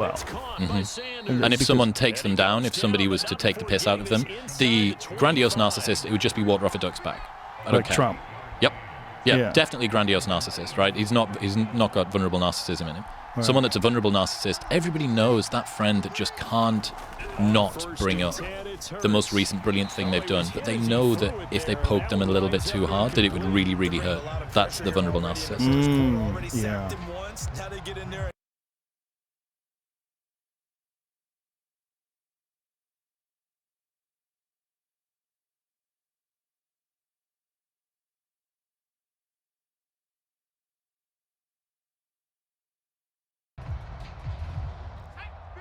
well. And if someone takes them down, if somebody was to take the piss out of them, the grandiose narcissist, it would just be water off a duck's back. I don't care. Trump. Yep. Yeah, definitely grandiose narcissist, right? He's not got vulnerable narcissism in him. Right. Someone that's a vulnerable narcissist, everybody knows that friend that just can't not bring up the most recent brilliant thing they've done, but they know that if they poke them a little bit too hard, that it would really, really hurt. That's the vulnerable narcissist. Yeah.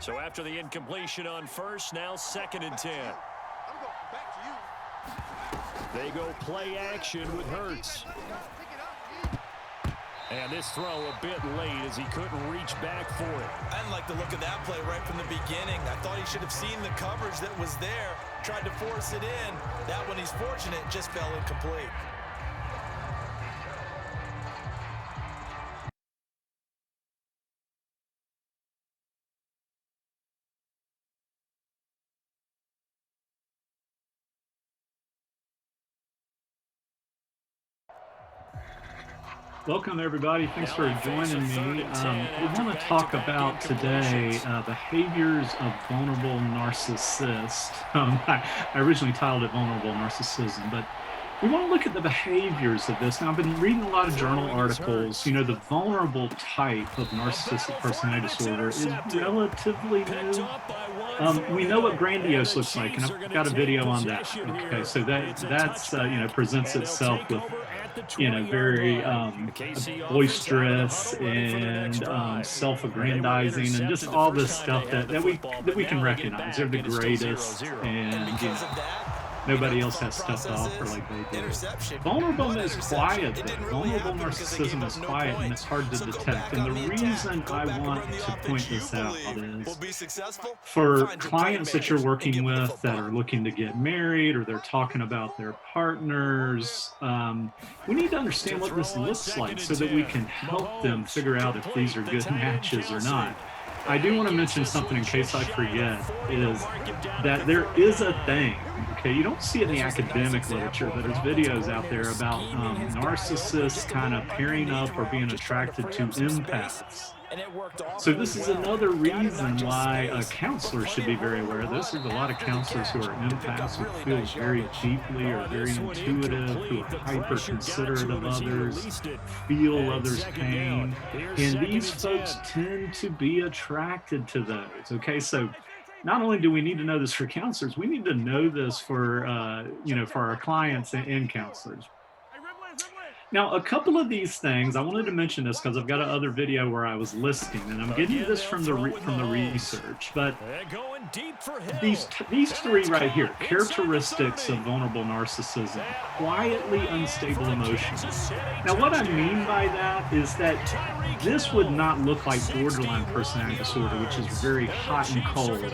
So after the incompletion on first, now 2nd and 10. They go play action with Hurts. And this throw a bit late as he couldn't reach back for it. I didn't like the look of that play right from the beginning. I thought he should have seen the coverage that was there, tried to force it in. That one, he's fortunate, just fell incomplete. Welcome, everybody. Thanks for joining me. We want to talk about today behaviors of vulnerable narcissists. I originally titled it Vulnerable Narcissism, but we want to look at the behaviors of this. Now, I've been reading a lot of journal articles. You know, the vulnerable type of narcissistic personality disorder is relatively new. We know what grandiose looks like, and I've got a video on that. Okay, so that's presents itself with very boisterous and self-aggrandizing and just all this stuff that we can recognize. They're the greatest, and nobody else has stuff to offer like they do. Vulnerableness is quiet, though. Vulnerable narcissism is quiet, and it's hard to detect. And the reason I want to point this out is for clients that you're working with that are looking to get married or they're talking about their partners, we need to understand what this looks like so that we can help them figure out if these are good matches or not. I do want to mention something in case I forget, is that there is a thing. Okay, you don't see it in the academic literature, but there's videos out there about narcissists kind of pairing up or being attracted to empaths. So this is another reason why a counselor should be very aware of this. There's a lot of counselors who are empaths, who feel very deeply or very intuitive, who are hyper considerate of others, feel others' pain, and these folks tend to be attracted to those. Okay, so not only do we need to know this for counselors, we need to know this for for our clients and counselors. Now, a couple of these things, I wanted to mention this because I've got another video where I was listing, and I'm getting this from the research, but these three right here, characteristics of vulnerable narcissism, quietly unstable emotions. Now, what I mean by that is that this would not look like borderline personality disorder, which is very hot and cold.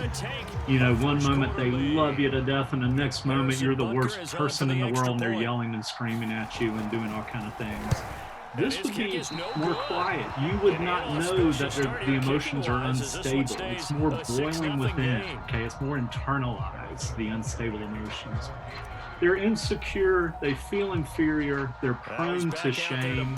You know, one moment they love you to death, and the next moment you're the worst person in the world, and they're yelling and screaming at you and doing all kinds of things. This would be more quiet. You would not know that the emotions are unstable. It's more boiling within, okay? It's more internalized, the unstable emotions. They're insecure, they feel inferior, they're prone to shame,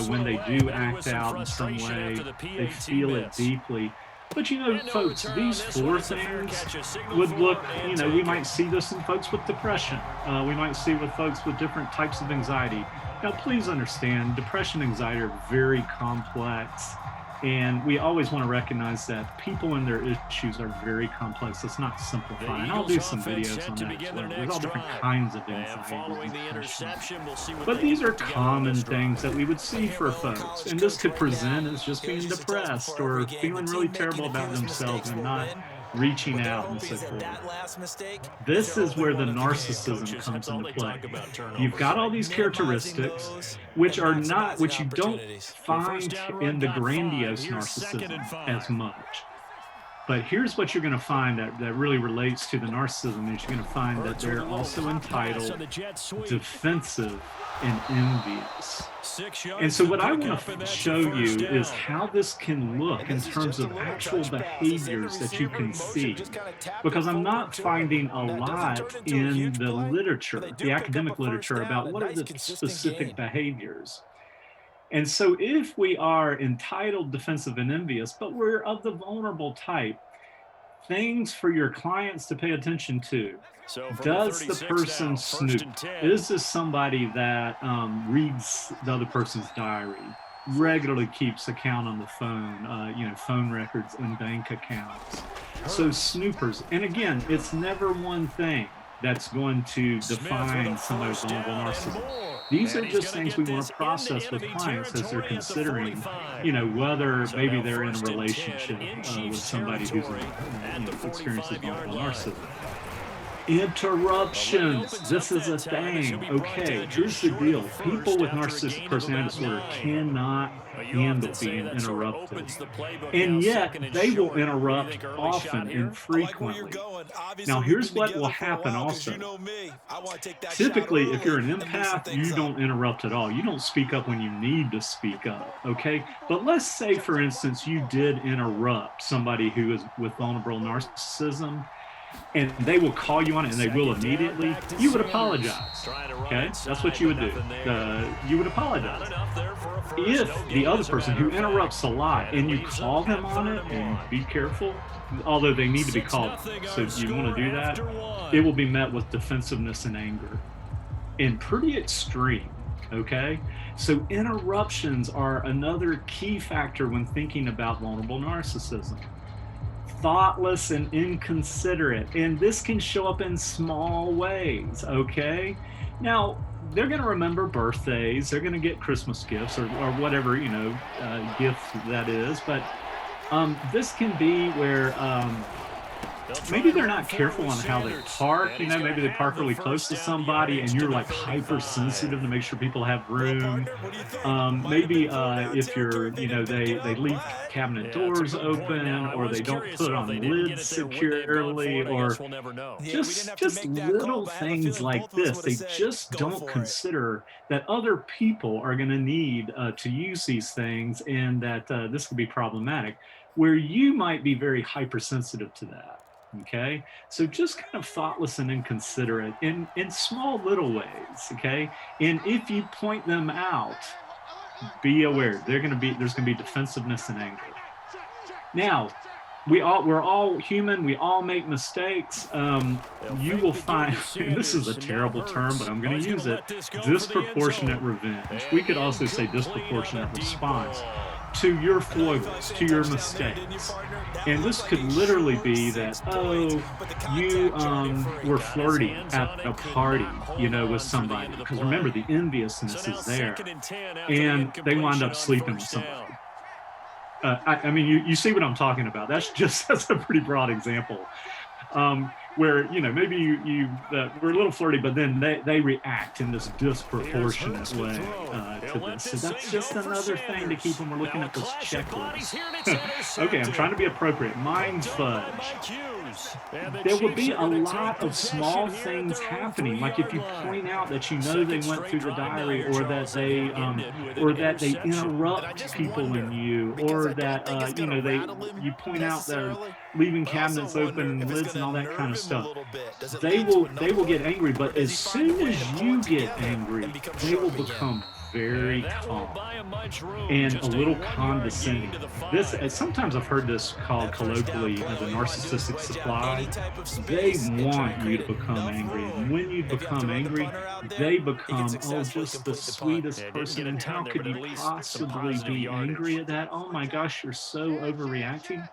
when they do act out in some way, they feel it deeply. But folks, these four things would look, we might see this in folks with depression. We might see with folks with different types of anxiety. Now, please understand, depression and anxiety are very complex, and we always want to recognize that people and their issues are very complex. Let's not simplify. And I'll do some videos on that as well. There's all different kinds of anxiety. But these are common things that we would see for folks. And this could present as just being depressed or feeling really terrible about themselves and not reaching out and so forth. This is where the narcissism comes into play. You've got all these characteristics which you don't find in the grandiose narcissism as much. But here's what you're going to find that really relates to the narcissism is you're going to find that they're also entitled, defensive, and envious. And so what I want to show you is how this can look in terms of actual behaviors that you can see. Because I'm not finding a lot in the literature, the academic literature, about what are the specific behaviors. And so if we are entitled, defensive, and envious, but we're of the vulnerable type, things for your clients to pay attention to. Does the person snoop? Is this somebody that reads the other person's diary, regularly keeps account on the phone, phone records and bank accounts? So snoopers, and again, it's never one thing that's going to define somebody's vulnerable narcissism. These are just things we want to process with clients as they're considering, whether maybe they're in a relationship with somebody who's experiences vulnerable narcissism. Interruptions. This is a thing. Okay, here's the deal. People with narcissistic personality disorder cannot handle being interrupted. And yet, they will interrupt often and frequently. Now, here's what will happen also. Typically, if you're an empath, you don't interrupt at all. You don't speak up when you need to speak up, okay? But let's say, for instance, you did interrupt somebody who is with vulnerable narcissism, and they will call you on it, and they will immediately, you would apologize, okay? That's what you would do. You would apologize. If the other person who interrupts a lot, and you call them on it, and be careful, although they need to be called, so you want to do that, it will be met with defensiveness and anger, and pretty extreme, okay? So interruptions are another key factor when thinking about vulnerable narcissism. Thoughtless and inconsiderate, and this can show up in small ways, okay? Now, they're going to remember birthdays, they're going to get Christmas gifts or whatever, gift that is, but this can be where maybe they're not careful on how they park, maybe they park really close to somebody and you're like hypersensitive to make sure people have room. Maybe if you're, they leave cabinet doors open, or they don't put on lids securely, or just little things like this. They just don't consider that other people are going to need to use these things, and that this could be problematic, where you might be very hypersensitive to that. Okay, so just kind of thoughtless and inconsiderate in small little ways. Okay, and if you point them out, be aware there's going to be defensiveness and anger. Now, we're all human. We all make mistakes. You will find, and this is a terrible term, but I'm going to use it, disproportionate revenge. We could also say disproportionate response to your foibles, to your mistakes. And this could literally be that, you were flirty at a party, with somebody. Because remember, the enviousness is there. And they wind up sleeping with somebody. I mean, you see what I'm talking about. That's a pretty broad example. Where, maybe you were a little flirty, but then they react in this disproportionate way to this. So that's just another thing to keep when we're looking at this checklist. Okay, I'm trying to be appropriate. Mind fudge. There will be a lot of small things happening, like if you point out that they went through the diary, or that they interrupt people in you, or that you point out they're leaving cabinets open and lids and all that kind of stuff. They will get angry, but as soon as you get angry, they will become very calm and a little condescending. Sometimes I've heard this called colloquially as a narcissistic supply. They want you to become angry, and when you become angry, they become just the sweetest person. And how could you possibly be angry at that? Oh my gosh, you're so overreacting.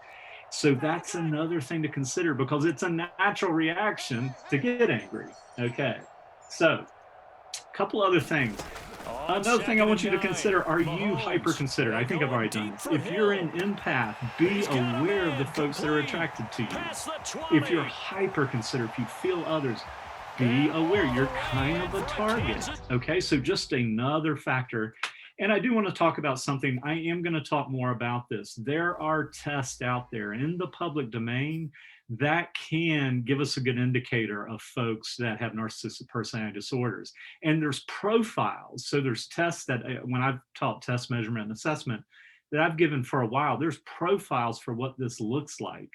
So that's another thing to consider, because it's a natural reaction to get angry. Okay, so a couple other things. Another thing I want you to consider, are you hyper-considerate? I think I've already done this. If you're an empath, be aware of the folks that are attracted to you. If you're hyper-considerate, if you feel others, be aware you're kind of a target. Okay, so just another factor. And I do want to talk about something. I am going to talk more about this. There are tests out there in the public domain that can give us a good indicator of folks that have narcissistic personality disorders. And there's profiles. So there's tests that, when I've taught test measurement and assessment, that I've given for a while, there's profiles for what this looks like.